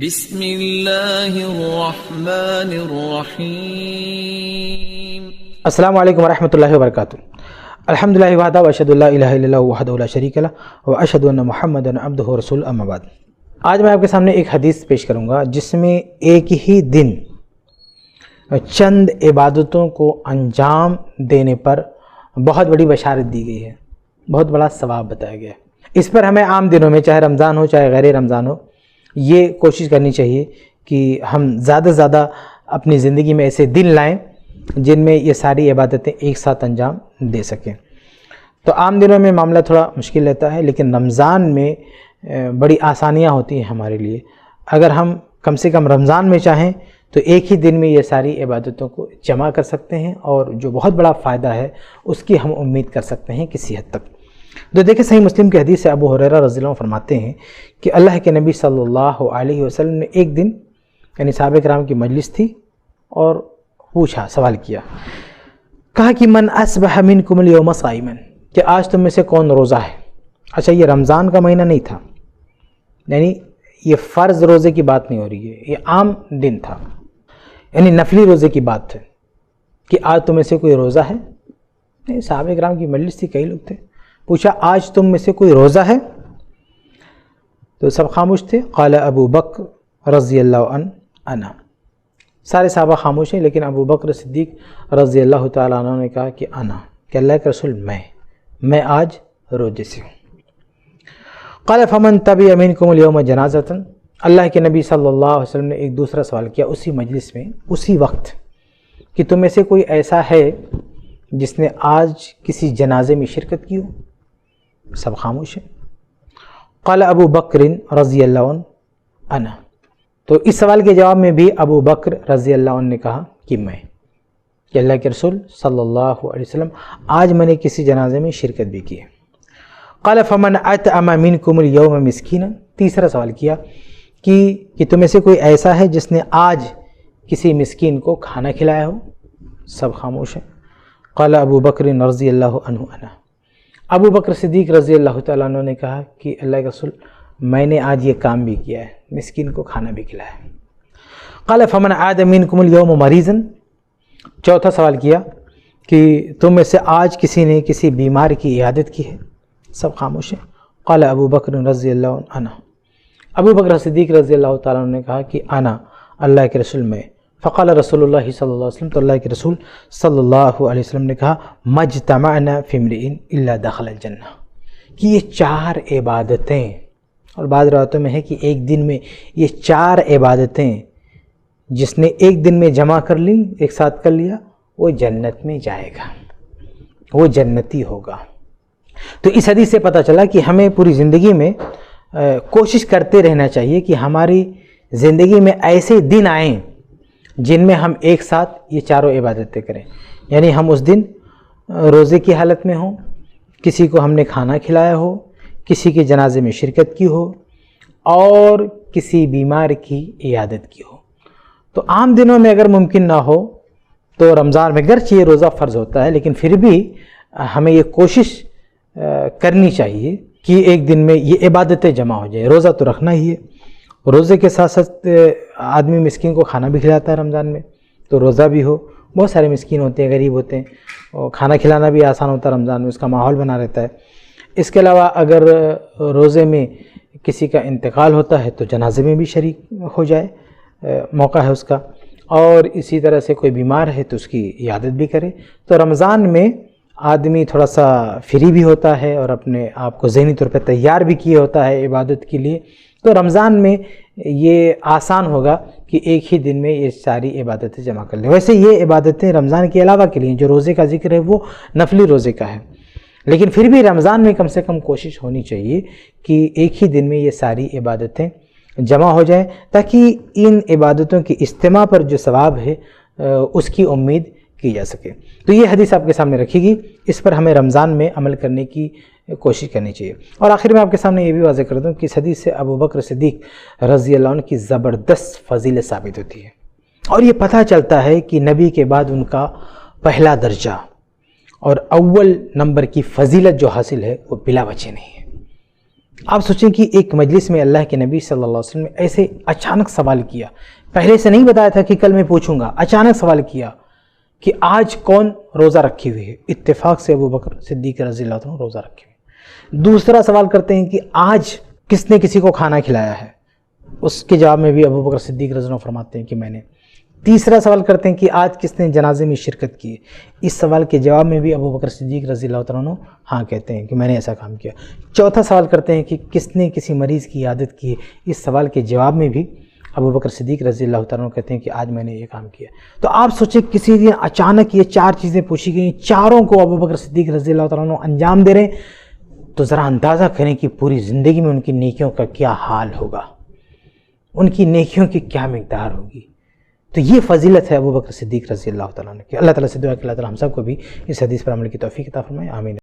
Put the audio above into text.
بسم اللہ الرحمن الرحیم۔ السلام علیکم ورحمۃ اللہ وبرکاتہ۔ الحمدللہ وحدہ واشہد ان لا الہ الا اللہ وحدہ لا شریک لہ واشہد ان محمدا عبدہ ورسولہ اما بعد۔ آج میں آپ کے سامنے ایک حدیث پیش کروں گا جس میں ایک ہی دن چند عبادتوں کو انجام دینے پر بہت بڑی بشارت دی گئی ہے، بہت بڑا ثواب بتایا گیا ہے۔ اس پر ہمیں عام دنوں میں چاہے رمضان ہو چاہے غیر رمضان ہو، یہ کوشش کرنی چاہیے کہ ہم زیادہ سے زیادہ اپنی زندگی میں ایسے دن لائیں جن میں یہ ساری عبادتیں ایک ساتھ انجام دے سکیں۔ تو عام دنوں میں معاملہ تھوڑا مشکل رہتا ہے، لیکن رمضان میں بڑی آسانیاں ہوتی ہیں ہمارے لیے۔ اگر ہم کم سے کم رمضان میں چاہیں تو ایک ہی دن میں یہ ساری عبادتوں کو جمع کر سکتے ہیں، اور جو بہت بڑا فائدہ ہے اس کی ہم امید کر سکتے ہیں کسی حد تک۔ تو دیکھیں، صحیح مسلم کی حدیث سے ابو ہریرہ رضی اللہ عنہ فرماتے ہیں کہ اللہ کے نبی صلی اللہ علیہ وسلم نے ایک دن یعنی صحابہ کرام کی مجلس تھی اور پوچھا، سوال کیا، کہا کہ من اصبح منکم اليوم صائما، کہ آج تم میں سے کون روزہ ہے؟ اچھا، یہ رمضان کا مہینہ نہیں تھا، یعنی یہ فرض روزے کی بات نہیں ہو رہی ہے، یہ عام دن تھا، یعنی نفلی روزے کی بات ہے کہ آج تم میں سے کوئی روزہ ہے؟ نہیں، صحابہ کرام کی مجلس تھی، کئی لوگ تھے، پوچھا آج تم میں سے کوئی روزہ ہے؟ تو سب خاموش تھے۔ قال ابو بکر رضی اللہ عنہ انا، سارے صحابہ خاموش ہیں، لیکن ابو بکر صدیق رضی اللہ تعالیٰ عنہ نے کہا کہ انا، کہ اللہ کے رسول میں آج روزے سے ہوں۔ قال فمن تبع منکم اليوم جنازۃ، اللہ کے نبی صلی اللہ علیہ وسلم نے ایک دوسرا سوال کیا اسی مجلس میں، اسی وقت، کہ تم میں سے کوئی ایسا ہے جس نے آج کسی جنازے میں شرکت کی ہو؟ سب خاموش ہیں۔ قال ابو بکر رضی اللہ عنہ انا، تو اس سوال کے جواب میں بھی ابو بکر رضی اللہ عنہ نے کہا کہ میں، کہ اللہ کے رسول صلی اللہ علیہ وسلم آج میں نے کسی جنازے میں شرکت بھی کی ہے۔ قال فمن اطعم منکم اليوم مسکینا، تیسرا سوال کیا کہ تم میں سے کوئی ایسا ہے جس نے آج کسی مسکین کو کھانا کھلایا ہو؟ سب خاموش ہیں۔ قال ابو بکر رضی اللہ عنہ انا، ابو بکر صدیق رضی اللہ تعالیٰ عنہ نے کہا کہ اللہ کے رسول میں نے آج یہ کام بھی کیا ہے، مسکین کو کھانا بھی کھلایا ہے۔ قال فمن عاد منکم اليوم مریضا، چوتھا سوال کیا کہ تم میں سے آج کسی نے کسی بیمار کی عیادت کی ہے؟ سب خاموش ہیں۔ قال ابو بکر رضی اللہ عنہ انا، ابو بکر صدیق رضی اللہ تعالیٰ عنہ نے کہا کہ انا، اللہ کے رسول میں۔ فقال رسول اللہ صلی اللہ علیہ وسلم، تو اللہ کے رسول صلی اللہ علیہ وسلم نے کہا مجتمعنا فی امرئ الا دخل الجنہ، کہ یہ چار عبادتیں، اور بعض روایتوں میں ہے کہ ایک دن میں یہ چار عبادتیں جس نے ایک دن میں جمع کر لی، ایک ساتھ کر لیا، وہ جنت میں جائے گا، وہ جنتی ہوگا۔ تو اس حدیث سے پتہ چلا کہ ہمیں پوری زندگی میں کوشش کرتے رہنا چاہیے کہ ہماری زندگی میں ایسے دن آئیں جن میں ہم ایک ساتھ یہ چاروں عبادتیں کریں، یعنی ہم اس دن روزے کی حالت میں ہوں، کسی کو ہم نے کھانا کھلایا ہو، کسی کے جنازے میں شرکت کی ہو، اور کسی بیمار کی عیادت کی ہو۔ تو عام دنوں میں اگر ممکن نہ ہو تو رمضان میں گرچہ یہ روزہ فرض ہوتا ہے، لیکن پھر بھی ہمیں یہ کوشش کرنی چاہیے کہ ایک دن میں یہ عبادتیں جمع ہو جائیں۔ روزہ تو رکھنا ہی ہے، روزے کے ساتھ ساتھ آدمی مسکین کو کھانا بھی کھلاتا ہے رمضان میں، تو روزہ بھی ہو۔ بہت سارے مسکین ہوتے ہیں، غریب ہوتے ہیں، اور کھانا کھلانا بھی آسان ہوتا ہے رمضان میں، اس کا ماحول بنا رہتا ہے۔ اس کے علاوہ اگر روزے میں کسی کا انتقال ہوتا ہے تو جنازے میں بھی شریک ہو جائے، موقع ہے اس کا، اور اسی طرح سے کوئی بیمار ہے تو اس کی عیادت بھی کرے۔ تو رمضان میں آدمی تھوڑا سا فری بھی ہوتا ہے اور اپنے آپ کو ذہنی طور پہ تیار بھی کیے ہوتا ہے عبادت کے لیے، تو رمضان میں یہ آسان ہوگا کہ ایک ہی دن میں یہ ساری عبادتیں جمع کر لیں۔ ویسے یہ عبادتیں رمضان کے علاوہ کے لیے، جو روزے کا ذکر ہے وہ نفلی روزے کا ہے، لیکن پھر بھی رمضان میں کم سے کم کوشش ہونی چاہیے کہ ایک ہی دن میں یہ ساری عبادتیں جمع ہو جائیں، تاکہ ان عبادتوں کی اجتماع پر جو ثواب ہے اس کی امید کی جا سکے۔ تو یہ حدیث آپ کے سامنے رکھے گی، اس پر ہمیں رمضان میں عمل کرنے کی کوشش کرنی چاہیے۔ اور آخر میں آپ کے سامنے یہ بھی واضح کر دوں کہ اس حدیث سے ابو بکر صدیق رضی اللہ عنہ کی زبردست فضیلت ثابت ہوتی ہے، اور یہ پتہ چلتا ہے کہ نبی کے بعد ان کا پہلا درجہ اور اول نمبر کی فضیلت جو حاصل ہے وہ بلا وجہ نہیں ہے۔ آپ سوچیں کہ ایک مجلس میں اللہ کے نبی صلی اللہ علیہ وسلم نے ایسے اچانک سوال کیا، پہلے سے نہیں بتایا تھا کہ کل میں پوچھوں گا، اچانک سوال کیا کہ آج کون روزہ رکھے ہوئے ہے؟ اتفاق سے ابو بکر صدیق رضی اللہ عنہ روزہ رکھے ہوئے۔ دوسرا سوال کرتے ہیں کہ آج کس نے کسی کو کھانا کھلایا ہے؟ اس کے جواب میں بھی ابو بکر صدیق رضی اللہ عنہ فرماتے ہیں کہ میں نے۔ تیسرا سوال کرتے ہیں کہ آج کس نے جنازے میں شرکت کی؟ اس سوال کے جواب میں بھی ابو بکر صدیق رضی اللہ عنہ ہاں کہتے ہیں کہ میں نے ایسا کام کیا۔ چوتھا سوال کرتے ہیں کہ کس نے کسی مریض کی عیادت کی؟ اس سوال کے جواب میں بھی ابو بکر صدیق رضی اللہ عنہ کہتے ہیں کہ آج میں نے یہ کام کیا۔ تو آپ سوچیں کسی دن اچانک یہ 4 چیزیں پوچھی گئیں، چاروں کو ابو بکر صدیق رضی اللہ عنہ انجام دے رہے ہیں، تو ذرا اندازہ کریں کہ پوری زندگی میں ان کی نیکیوں کا کیا حال ہوگا، ان کی نیکیوں کی کیا مقدار ہوگی۔ تو یہ فضیلت ہے ابو بکر صدیق رضی اللہ تعالیٰ عنہ کی۔ اللہ تعالیٰ سے دعا کہ اللہ تعالیٰ ہم سب کو بھی اس حدیث پر عمل کی توفیق عطا فرمائے، آمین۔